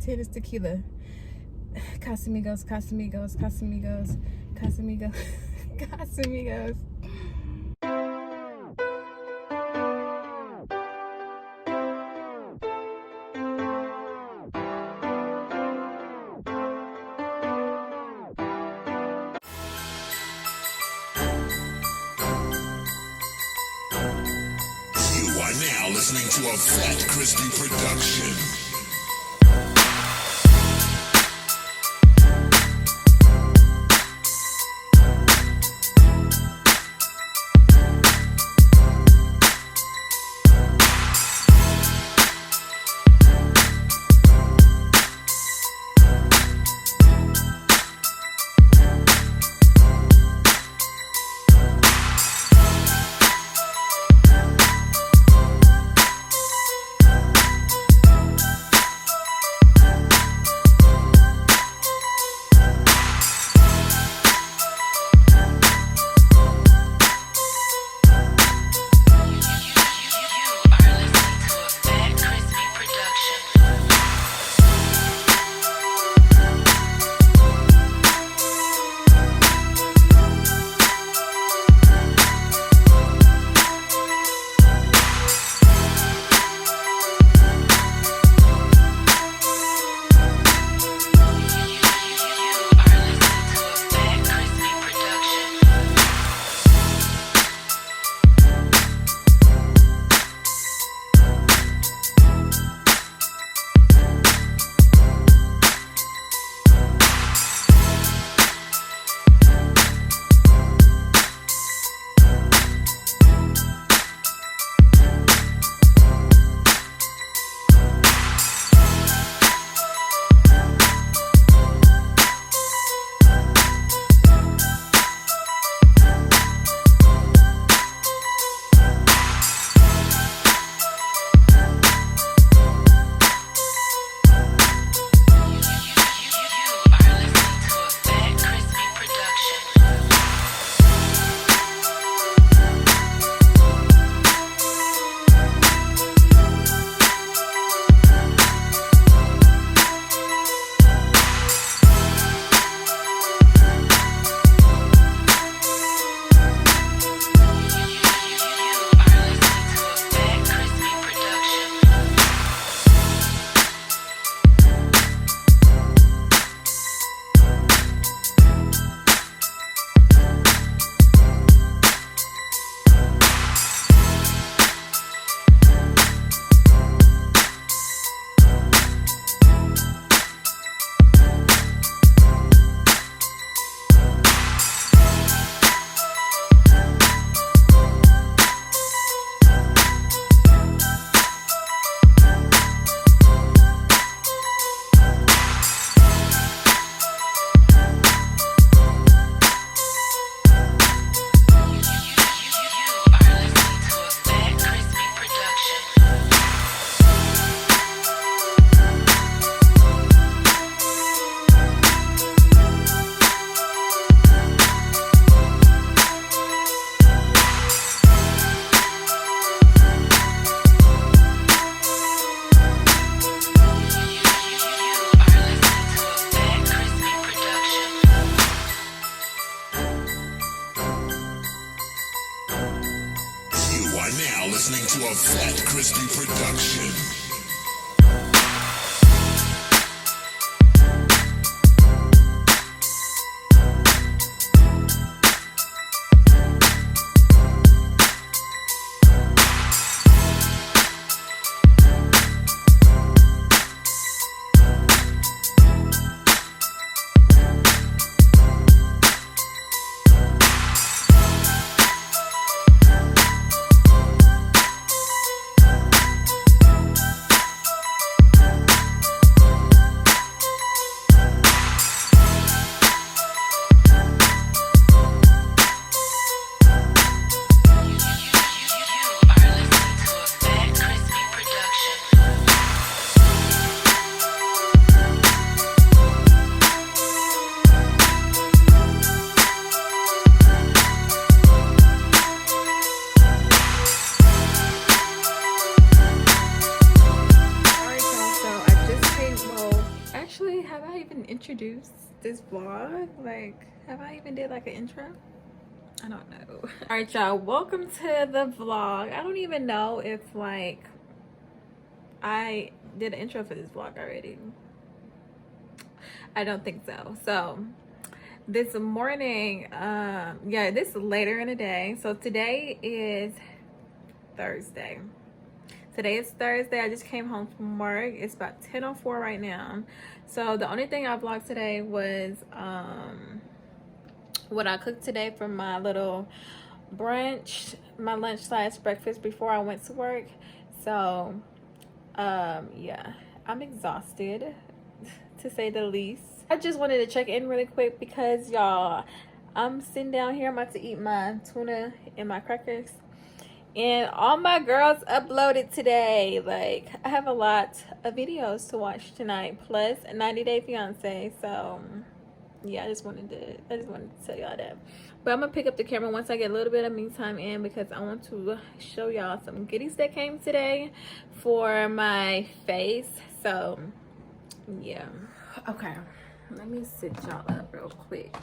10 is tequila. Casamigos, Casamigos, Casamigos, Casamigos, Casamigos. You are now listening to a Fat Crispy production. Listening to a Fat Crispy production. Actually, have I even introduced this vlog? Like, have I even did like an intro? I don't know. All right, y'all, welcome to the vlog. I don't even know if like I did an intro for this vlog already. I don't think so. So this morning, yeah, this is later in the day. So today is Thursday. Today is Thursday. I just came home from work. It's about 10:04 right now. So the only thing I vlogged today was what I cooked today for my little brunch, my lunch / breakfast before I went to work. So yeah, I'm exhausted to say the least. I just wanted to check in really quick because y'all, I'm sitting down here. I'm about to eat my tuna and my crackers. And all my girls uploaded today. Like, I have a lot of videos to watch tonight, plus 90 Day Fiance. So yeah, I just wanted to tell y'all that. But I'm gonna pick up the camera once I get a little bit of me time in, because I want to show y'all some goodies that came today for my face. So yeah, okay, let me sit y'all up real quick.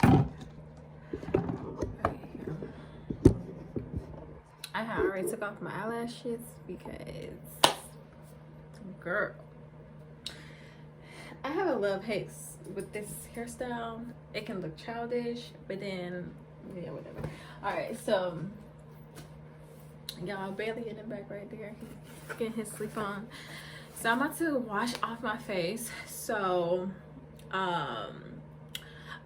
I had already took off my eyelashes because, girl, I have a love-hate with this hairstyle. It can look childish, but then, yeah, whatever. All right, so y'all, Bailey in the back right there, he's getting his sleep on. So I'm about to wash off my face. So a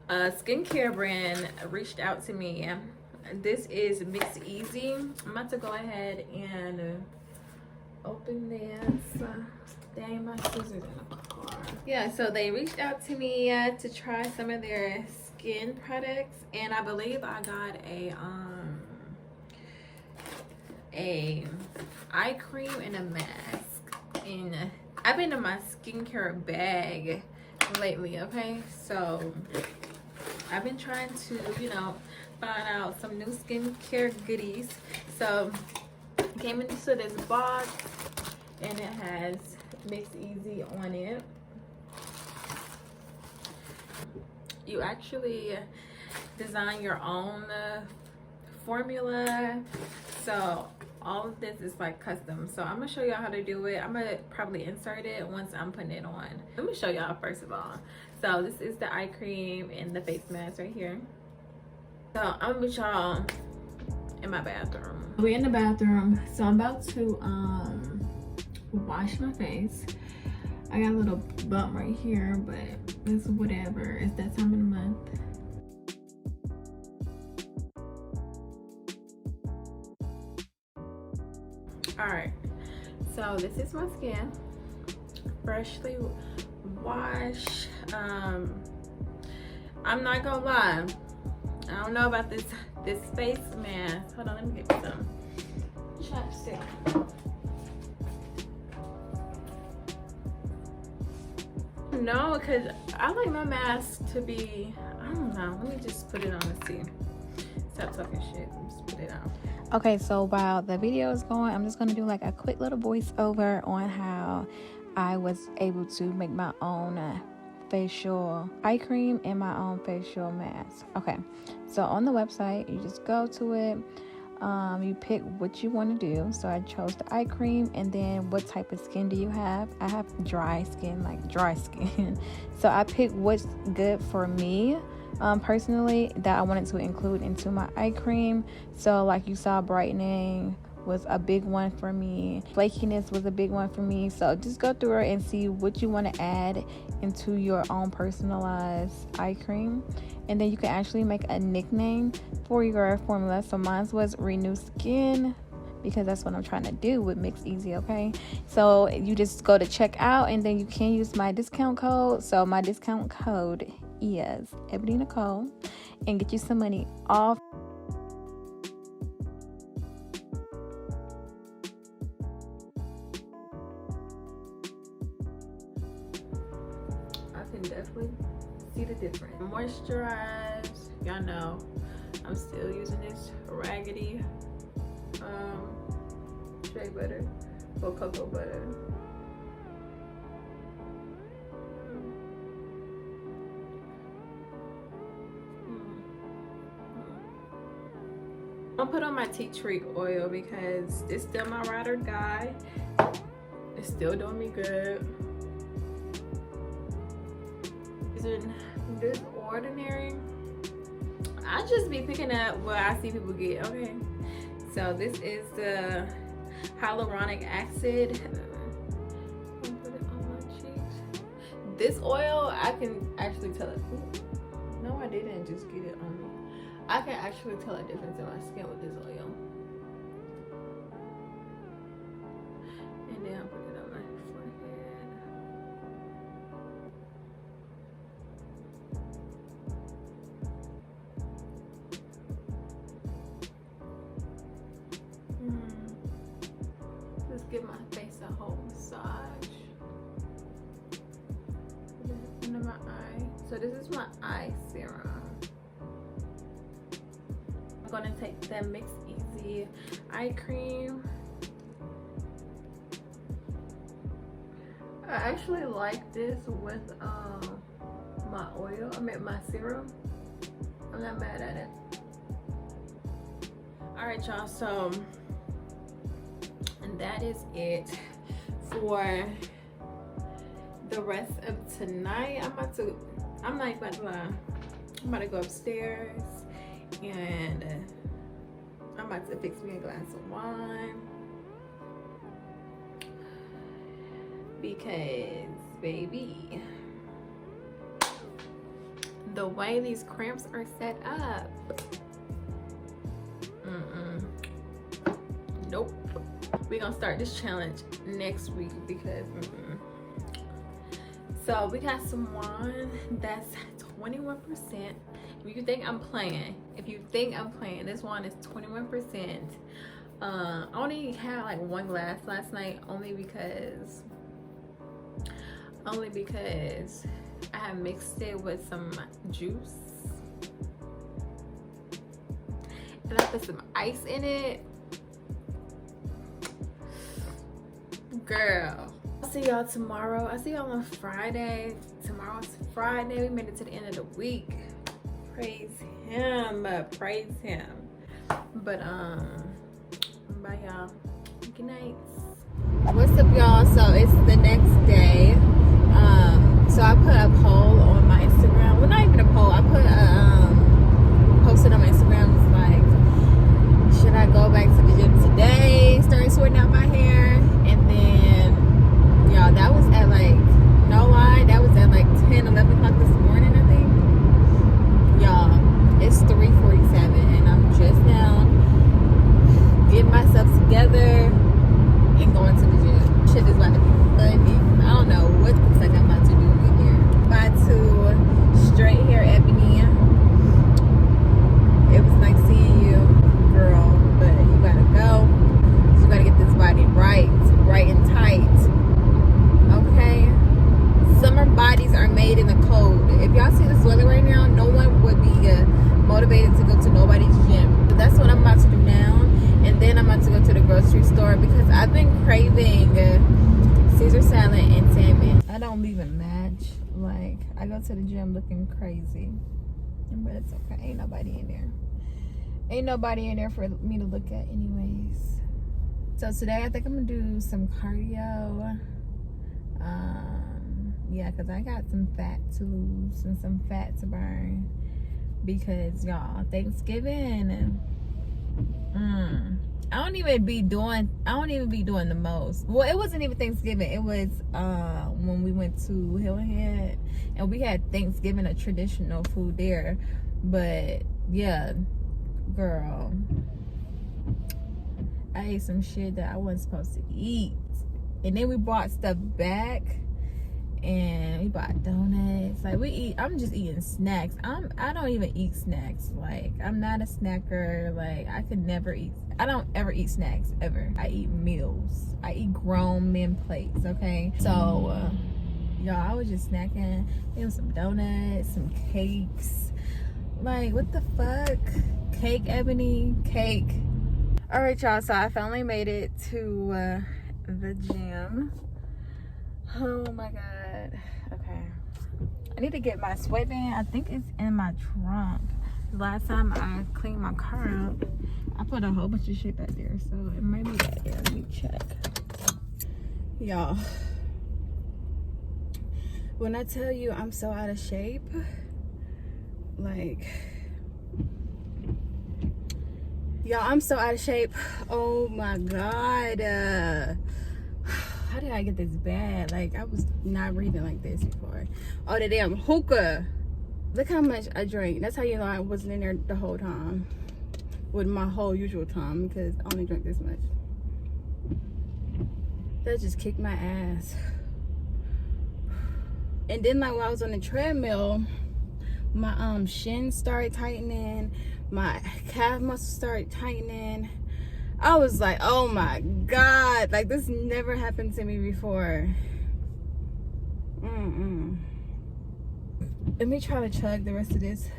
skincare brand reached out to me. This is Mix Easy. I'm about to go ahead and open this. Dang, my scissors in the car. Yeah, so they reached out to me to try some of their skin products, and I believe I got a eye cream and a mask. And I've been in my skincare bag lately, okay? So I've been trying to, you know, find out some new skincare goodies. So it came into this box and it has Mix Easy on it. You actually design your own formula. So all of this is like custom. So I'm gonna show y'all how to do it. I'm gonna probably insert it once I'm putting it on. Let me show y'all first of all. So this is the eye cream and the face mask right here. So I'm gonna meet y'all in my bathroom. We're in the bathroom. So I'm about to wash my face. I got a little bump right here, but it's whatever. It's that time of the month. All right, so this is my skin, freshly washed. I'm not gonna lie, I don't know about this face mask. Hold on, let me get some chapstick. No, because I like my mask to be, I don't know, let me just put it on and see. Stop talking shit, just put it on. Okay, so while the video is going, I'm just going to do like a quick little voiceover on how I was able to make my own facial eye cream and my own facial mask. Okay, so on the website, you just go to it. You pick what you want to do. So I chose the eye cream, and then what type of skin do you have? I have dry skin, like dry skin. So I picked what's good for me. Personally, that I wanted to include into my eye cream. So like you saw, brightening was a big one for me. Flakiness was a big one for me. So just go through it and see what you want to add into your own personalized eye cream. And then you can actually make a nickname for your formula. So mine was Renew Skin, because that's what I'm trying to do with Mix Easy, okay? So you just go to checkout, and then you can use my discount code. So my discount code is Ebone Nicole, and get you some money off. I can definitely see the difference. Moisturize, y'all know I'm still using this raggedy shea butter or cocoa butter. I'll put on my tea tree oil because it's still my ride or die. It's still doing me good. Isn't this ordinary? I just be picking up what I see people get. Okay, so this is the hyaluronic acid. I'll put it on my cheeks. This oil, I can actually tell it. No, I didn't just get it on me. I can actually tell a difference in my skin with this oil. And then I'll put it on my forehead. Just give my face a whole massage. Under my eye. So this is my eye serum. I'm gonna take the Mix Easy eye cream. I actually like this with my oil. I mean my serum. I'm not mad at it. All right, y'all. So, and that is it for the rest of tonight. I'm not even about to lie. I'm about to go upstairs and I'm about to fix me a glass of wine because, baby, the way these cramps are set up, nope. We're gonna start this challenge next week because so we got some wine that's 21%. If you think I'm playing, this wine is 21%. I only had like one glass last night only because I had mixed it with some juice and I put some ice in it. Girl, I'll see y'all tomorrow. I'll see y'all on Friday. Tomorrow's Friday. We made it to the end of the week. Praise him. Praise him. But bye y'all. Good night. What's up, y'all? So it's the next day. So I put a poll on my Instagram. Well, not even a poll. I put posted on my Instagram. It's like, should I go back to the gym today? Started sorting out my hair. And then, y'all, that was at like, no lie, that was at like 10, 11 o'clock this morning, I think. Y'all, it's 3:47 and I'm just now getting myself together and going to the gym. Shit is about to be funny. I don't know what the fuck I'm about to do in here. About to straight hair Ebony. It was nice seeing you, girl, but you gotta go. You gotta get this body right and tight. Okay? Summer bodies are made in the cold. If y'all see this weather right now, no one would be motivated to go to nobody's gym. But that's what I'm about to do now. And then I'm about to go to the grocery store because I've been craving Caesar salad and salmon. I don't even match. Like, I go to the gym looking crazy. But it's okay. Ain't nobody in there. Ain't nobody in there for me to look at anyways. So today I think I'm gonna do some cardio. Yeah, because I got some fat to lose and some fat to burn. Because y'all, Thanksgiving, I don't even be doing the most. Well, it wasn't even Thanksgiving. It was when we went to Hill Head and we had Thanksgiving, a traditional food there. But yeah, girl, I ate some shit that I wasn't supposed to eat. And then we brought stuff back and we bought donuts. Like, I'm just eating snacks. I don't even eat snacks. Like, I'm not a snacker. Like, I don't ever eat snacks ever. I eat meals. I eat grown men plates, okay? So y'all, I was just snacking. There was some donuts, some cakes. Like, what the fuck? Cake, Ebony, cake. All right, y'all, so I finally made it to the gym. Oh my god. Okay, I need to get my sweatband. I think it's in my trunk. Last time I cleaned my car up, I put a whole bunch of shit back there, so it might be back there. Let me check. Y'all, when I tell you I'm so out of shape, like, y'all, I'm so out of shape. Oh my God. How did I get this bad? Like, I was not breathing like this before. Oh, the damn hookah. Look how much I drank. That's how you know I wasn't in there the whole time. With my whole usual time, because I only drank this much. That just kicked my ass. And then, like, when I was on the treadmill, my shins started tightening, my calf muscles started tightening. I was like, oh my God, like, this never happened to me before. Let me try to chug the rest of this.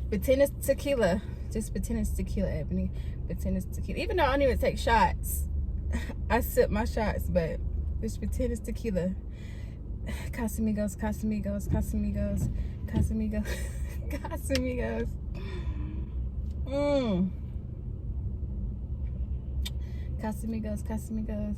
Pretend it's tequila. Just pretend it's tequila, Ebony. Pretend it's tequila. Even though I don't even take shots, I sip my shots, but just pretend it's tequila. Casamigos, Casamigos, Casamigos, Casamigos, Casamigos. Casamigos, Casamigos.